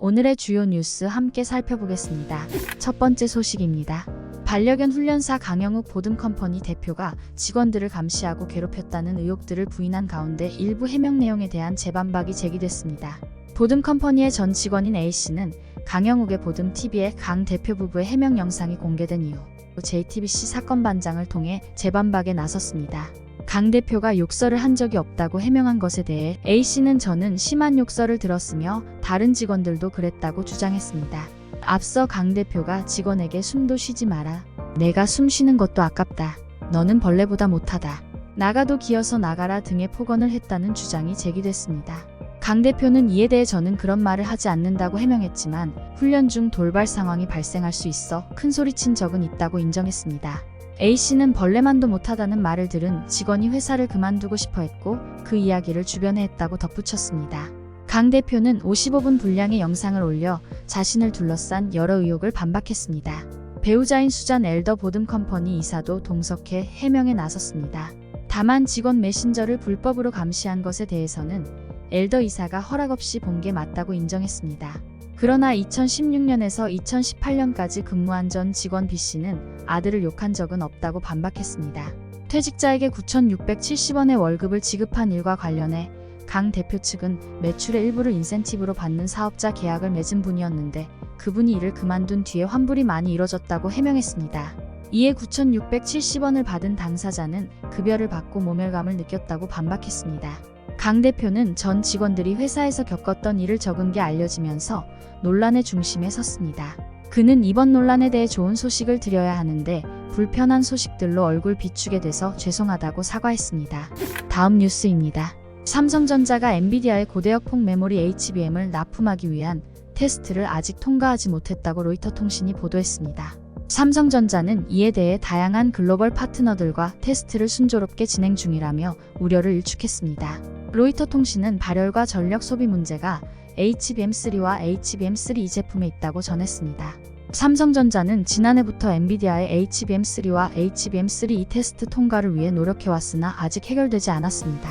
오늘의 주요 뉴스 함께 살펴보겠습니다. 첫 번째 소식입니다. 반려견 훈련사 강영욱 보듬컴퍼니 대표가 직원들을 감시하고 괴롭혔다는 의혹들을 부인한 가운데 일부 해명 내용에 대한 재반박이 제기됐습니다. 보듬컴퍼니의 전 직원인 A씨는 강영욱의 보듬TV에 강 대표 부부의 해명 영상이 공개된 이후 JTBC 사건 반장을 통해 재반박에 나섰습니다. 강 대표가 욕설을 한 적이 없다고 해명한 것에 대해 A씨는 저는 심한 욕설을 들었으며 다른 직원들도 그랬다고 주장했습니다. 앞서 강 대표가 직원에게 숨도 쉬지 마라. 내가 숨 쉬는 것도 아깝다. 너는 벌레보다 못하다. 나가도 기어서 나가라 등의 폭언을 했다는 주장이 제기됐습니다. 강 대표는 이에 대해 저는 그런 말을 하지 않는다고 해명했지만 훈련 중 돌발 상황이 발생할 수 있어 큰 소리친 적은 있다고 인정했습니다. A씨는 벌레만도 못하다는 말을 들은 직원이 회사를 그만두고 싶어 했고 그 이야기를 주변에 했다고 덧붙였습니다. 강 대표는 55분 분량의 영상을 올려 자신을 둘러싼 여러 의혹을 반박했습니다. 배우자인 수잔 엘더 보듬컴퍼니 이사도 동석해 해명에 나섰습니다. 다만 직원 메신저를 불법으로 감시한 것에 대해서는 엘더 이사가 허락 없이 본 게 맞다고 인정했습니다. 그러나 2016년에서 2018년까지 근무한 전 직원 B씨는 아들을 욕한 적은 없다고 반박했습니다. 퇴직자에게 9,670원의 월급을 지급한 일과 관련해 강 대표 측은 매출의 일부를 인센티브로 받는 사업자 계약을 맺은 분이었는데 그분이 일을 그만둔 뒤에 환불이 많이 이뤄졌다고 해명했습니다. 이에 9,670원을 받은 당사자는 급여를 받고 모멸감을 느꼈다고 반박했습니다. 강 대표는 전 직원들이 회사에서 겪었던 일을 적은 게 알려지면서 논란의 중심에 섰습니다. 그는 이번 논란에 대해 좋은 소식을 드려야 하는데 불편한 소식들로 얼굴 비추게 돼서 죄송하다고 사과했습니다. 다음 뉴스입니다. 삼성전자가 엔비디아의 고대역폭 메모리 HBM을 납품하기 위한 테스트를 아직 통과하지 못했다고 로이터 통신이 보도했습니다. 삼성전자는 이에 대해 다양한 글로벌 파트너들과 테스트를 순조롭게 진행 중이라며 우려를 일축했습니다. 로이터 통신은 발열과 전력 소비 문제가 HBM3와 HBM3E 제품에 있다고 전했습니다. 삼성전자는 지난해부터 엔비디아의 HBM3와 HBM3E 테스트 통과를 위해 노력해왔으나 아직 해결되지 않았습니다.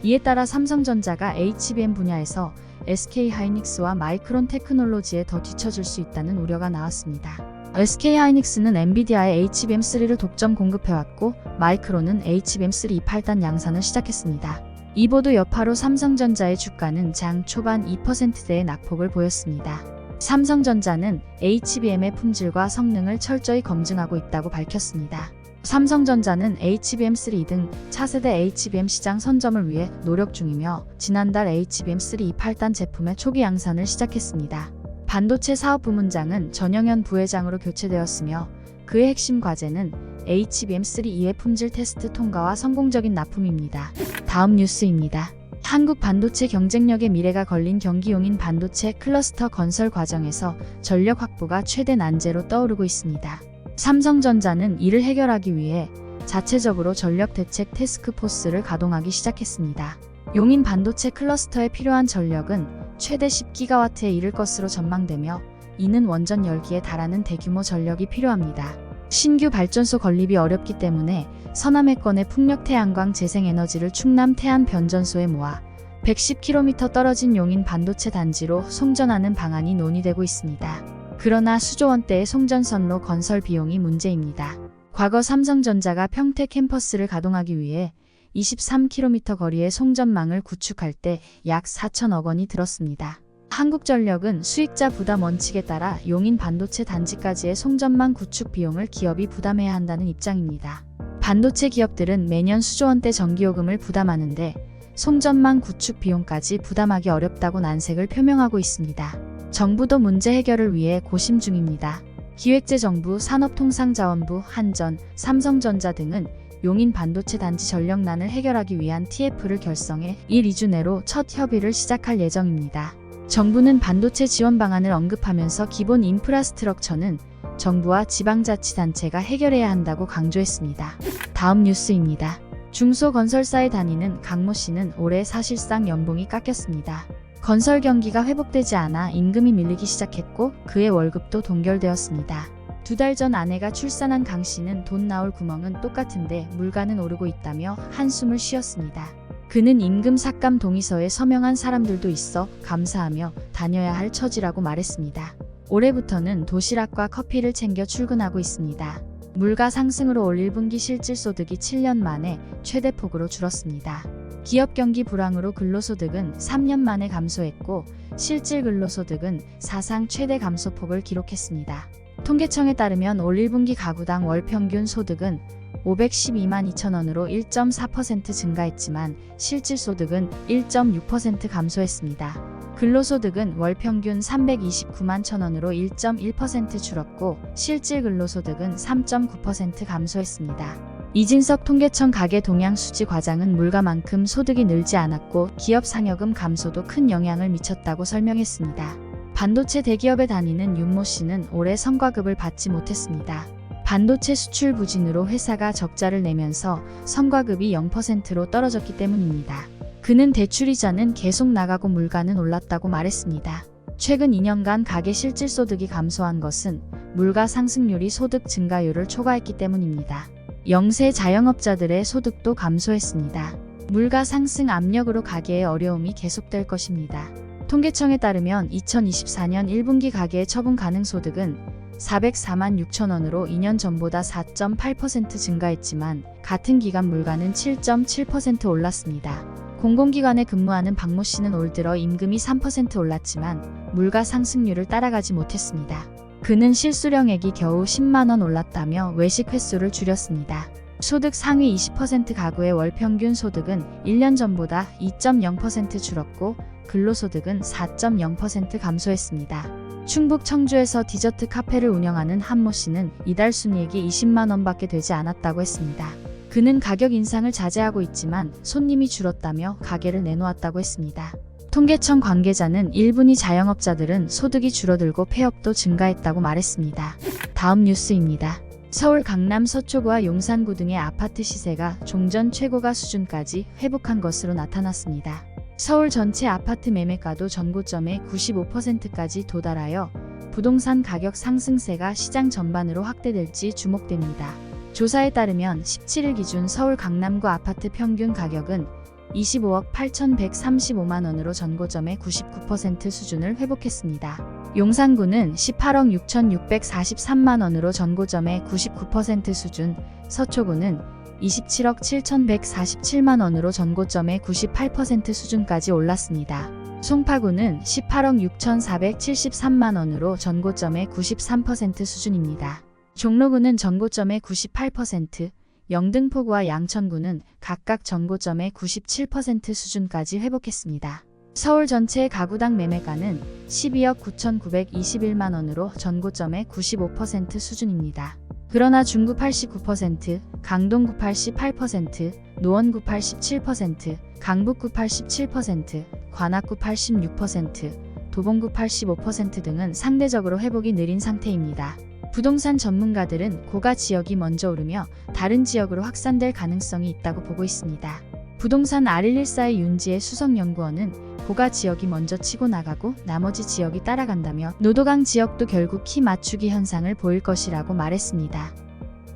이에 따라 삼성전자가 HBM 분야에서 SK하이닉스와 마이크론 테크놀로지에 더 뒤처질 수 있다는 우려가 나왔습니다. SK하이닉스는 엔비디아의 HBM3를 독점 공급해왔고 마이크론은 HBM3 8단 양산을 시작했습니다. 이 보도 여파로 삼성전자의 주가는 장 초반 2%대의 낙폭을 보였습니다. 삼성전자는 HBM의 품질과 성능을 철저히 검증하고 있다고 밝혔습니다. 삼성전자는 HBM3 등 차세대 HBM 시장 선점을 위해 노력 중이며 지난달 HBM3 8단 제품의 초기 양산을 시작했습니다. 반도체 사업부문장은 전영현 부회장으로 교체되었으며 그의 핵심 과제는 HBM3E의 품질 테스트 통과와 성공적인 납품입니다. 다음 뉴스입니다. 한국 반도체 경쟁력의 미래가 걸린 경기용인 반도체 클러스터 건설 과정에서 전력 확보가 최대 난제로 떠오르고 있습니다. 삼성전자는 이를 해결하기 위해 자체적으로 전력 대책 태스크포스를 가동하기 시작했습니다. 용인 반도체 클러스터에 필요한 전력은 최대 10기가와트에 이를 것으로 전망되며 이는 원전 열기에 달하는 대규모 전력이 필요합니다. 신규 발전소 건립이 어렵기 때문에 서남해권의 풍력 태양광 재생에너지를 충남 태안 변전소에 모아 110km 떨어진 용인 반도체 단지로 송전하는 방안이 논의되고 있습니다. 그러나 수조원대의 송전선로 건설 비용이 문제입니다. 과거 삼성전자가 평택 캠퍼스를 가동하기 위해 23km 거리의 송전망을 구축할 때 약 4천억 원이 들었습니다. 한국전력은 수익자 부담 원칙에 따라 용인 반도체 단지까지의 송전망 구축 비용을 기업이 부담해야 한다는 입장입니다. 반도체 기업들은 매년 수조원대 전기요금을 부담하는데 송전망 구축 비용까지 부담하기 어렵다고 난색을 표명하고 있습니다. 정부도 문제 해결을 위해 고심 중입니다. 기획재정부, 산업통상자원부, 한전, 삼성전자 등은 용인 반도체 단지 전력난을 해결하기 위한 TF를 결성해 1-2주 내로 첫 협의를 시작할 예정입니다. 정부는 반도체 지원 방안을 언급하면서 기본 인프라스트럭처는 정부와 지방자치단체가 해결해야 한다고 강조했습니다. 다음 뉴스입니다. 중소건설사에 다니는 강모 씨는 올해 사실상 연봉이 깎였습니다. 건설 경기가 회복되지 않아 임금이 밀리기 시작했고 그의 월급도 동결되었습니다. 2달 전 아내가 출산한 강 씨는 돈 나올 구멍은 똑같은데 물가는 오르고 있다며 한숨을 쉬었습니다. 그는 임금 삭감 동의서에 서명한 사람들도 있어 감사하며 다녀야 할 처지라고 말했습니다. 올해부터는 도시락과 커피를 챙겨 출근하고 있습니다. 물가 상승으로 올 1분기 실질소득이 7년 만에 최대폭으로 줄었습니다. 기업 경기 불황으로 근로소득은 3년 만에 감소했고 실질 근로소득은 사상 최대 감소폭을 기록했습니다. 통계청에 따르면 올 1분기 가구당 월 평균 소득은 512만 2천 원으로 1.4% 증가했지만 실질소득은 1.6% 감소했습니다. 근로소득은 월 평균 329만 천 원으로 1.1% 줄었고 실질 근로소득은 3.9% 감소했습니다. 이진석 통계청 가계동향수지 과장은 물가만큼 소득이 늘지 않았고 기업 상여금 감소도 큰 영향을 미쳤다고 설명했습니다. 반도체 대기업에 다니는 윤모 씨는 올해 성과급을 받지 못했습니다. 반도체 수출 부진으로 회사가 적자를 내면서 성과급이 0%로 떨어졌기 때문입니다. 그는 대출이자는 계속 나가고 물가는 올랐다고 말했습니다. 최근 2년간 가계 실질소득이 감소한 것은 물가 상승률이 소득 증가율을 초과했기 때문입니다. 영세 자영업자들의 소득도 감소했습니다. 물가 상승 압력으로 가계의 어려움이 계속될 것입니다. 통계청에 따르면 2024년 1분기 가계의 처분 가능 소득은 404만 6천 원으로 2년 전보다 4.8% 증가했지만 같은 기간 물가는 7.7% 올랐습니다. 공공기관에 근무하는 박모 씨는 올 들어 임금이 3% 올랐지만 물가 상승률을 따라가지 못했습니다. 그는 실수령액이 겨우 10만 원 올랐다며 외식 횟수를 줄였습니다. 소득 상위 20% 가구의 월 평균 소득은 1년 전보다 2.0% 줄었고 근로소득은 4.0% 감소했습니다. 충북 청주에서 디저트 카페를 운영하는 한모 씨는 이달 순이익이 20만 원밖에 되지 않았다고 했습니다. 그는 가격 인상을 자제하고 있지만 손님이 줄었다며 가게를 내놓았다고 했습니다. 통계청 관계자는 1분위 자영업자들은 소득이 줄어들고 폐업도 증가했다고 말했습니다. 다음 뉴스입니다. 서울 강남 서초구와 용산구 등의 아파트 시세가 종전 최고가 수준까지 회복한 것으로 나타났습니다. 서울 전체 아파트 매매가도 전고점의 95%까지 도달하여 부동산 가격 상승세가 시장 전반으로 확대될지 주목됩니다. 조사에 따르면 17일 기준 서울 강남구 아파트 평균 가격은 25억 8,135만 원으로 전고점의 99% 수준을 회복했습니다. 용산구는 18억 6,643만 원으로 전고점의 99% 수준, 서초구는 27억 7,147만 원으로 전고점의 98% 수준까지 올랐습니다. 송파구는 18억 6,473만 원으로 전고점의 93% 수준입니다. 종로구는 전고점의 98%, 영등포구와 양천구는 각각 전고점의 97% 수준까지 회복했습니다. 서울 전체의 가구당 매매가는 12억 9,921만 원으로 전고점의 95% 수준입니다. 그러나 중구 89%, 강동구 88%, 노원구 87%, 강북구 87%, 관악구 86%, 도봉구 85% 등은 상대적으로 회복이 느린 상태입니다. 부동산 전문가들은 고가 지역이 먼저 오르며 다른 지역으로 확산될 가능성이 있다고 보고 있습니다. 부동산 R114의 윤지혜 수석연구원은 고가 지역이 먼저 치고 나가고 나머지 지역이 따라간다며 노도강 지역도 결국 키 맞추기 현상을 보일 것이라고 말했습니다.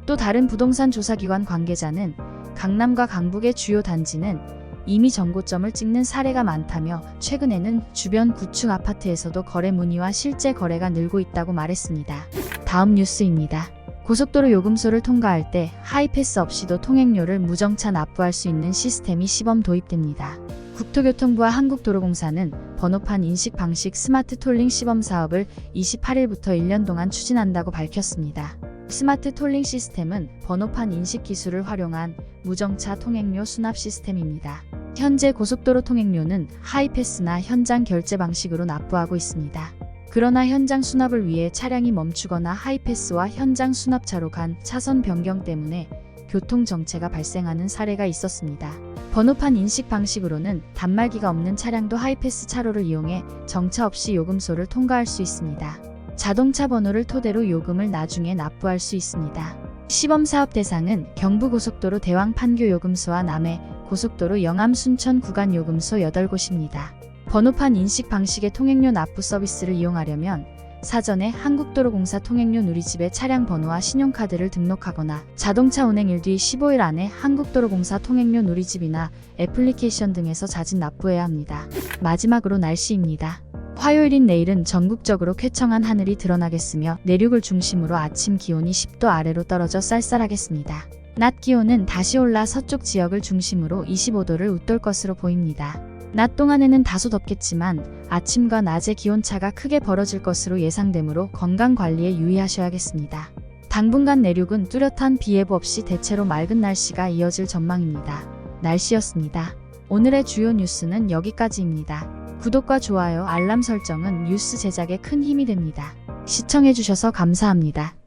또 다른 부동산 조사기관 관계자는 강남과 강북의 주요 단지는 이미 전고점을 찍는 사례가 많다며 최근에는 주변 구축 아파트에서도 거래 문의와 실제 거래가 늘고 있다고 말했습니다. 다음 뉴스입니다. 고속도로 요금소를 통과할 때 하이패스 없이도 통행료를 무정차 납부할 수 있는 시스템이 시범 도입됩니다. 국토교통부와 한국도로공사는 번호판 인식 방식 스마트 톨링 시범 사업을 28일부터 1년 동안 추진한다고 밝혔습니다. 스마트 톨링 시스템은 번호판 인식 기술을 활용한 무정차 통행료 수납 시스템입니다. 현재 고속도로 통행료는 하이패스나 현장 결제 방식으로 납부하고 있습니다. 그러나 현장 수납을 위해 차량이 멈추거나 하이패스와 현장 수납차로 간 차선 변경 때문에 교통 정체가 발생하는 사례가 있었습니다. 번호판 인식 방식으로는 단말기가 없는 차량도 하이패스 차로를 이용해 정차 없이 요금소를 통과할 수 있습니다. 자동차 번호를 토대로 요금을 나중에 납부할 수 있습니다. 시범사업 대상은 경부고속도로 대왕 판교 요금소와 남해 고속도로 영암 순천 구간 요금소 8곳입니다. 번호판 인식 방식의 통행료 납부 서비스를 이용하려면 사전에 한국도로공사 통행료 누리집에 차량 번호와 신용카드를 등록하거나 자동차 운행일 뒤 15일 안에 한국도로공사 통행료 누리집이나 애플리케이션 등에서 자진 납부해야 합니다. 마지막으로 날씨입니다. 화요일인 내일은 전국적으로 쾌청한 하늘이 드러나겠으며 내륙을 중심으로 아침 기온이 10도 아래로 떨어져 쌀쌀하겠습니다. 낮 기온은 다시 올라 서쪽 지역을 중심으로 25도를 웃돌 것으로 보입니다. 낮 동안에는 다소 덥겠지만 아침과 낮의 기온차가 크게 벌어질 것으로 예상되므로 건강관리에 유의하셔야겠습니다. 당분간 내륙은 뚜렷한 비 예보 없이 대체로 맑은 날씨가 이어질 전망입니다. 날씨였습니다. 오늘의 주요 뉴스는 여기까지입니다. 구독과 좋아요, 알람 설정은 뉴스 제작에 큰 힘이 됩니다. 시청해주셔서 감사합니다.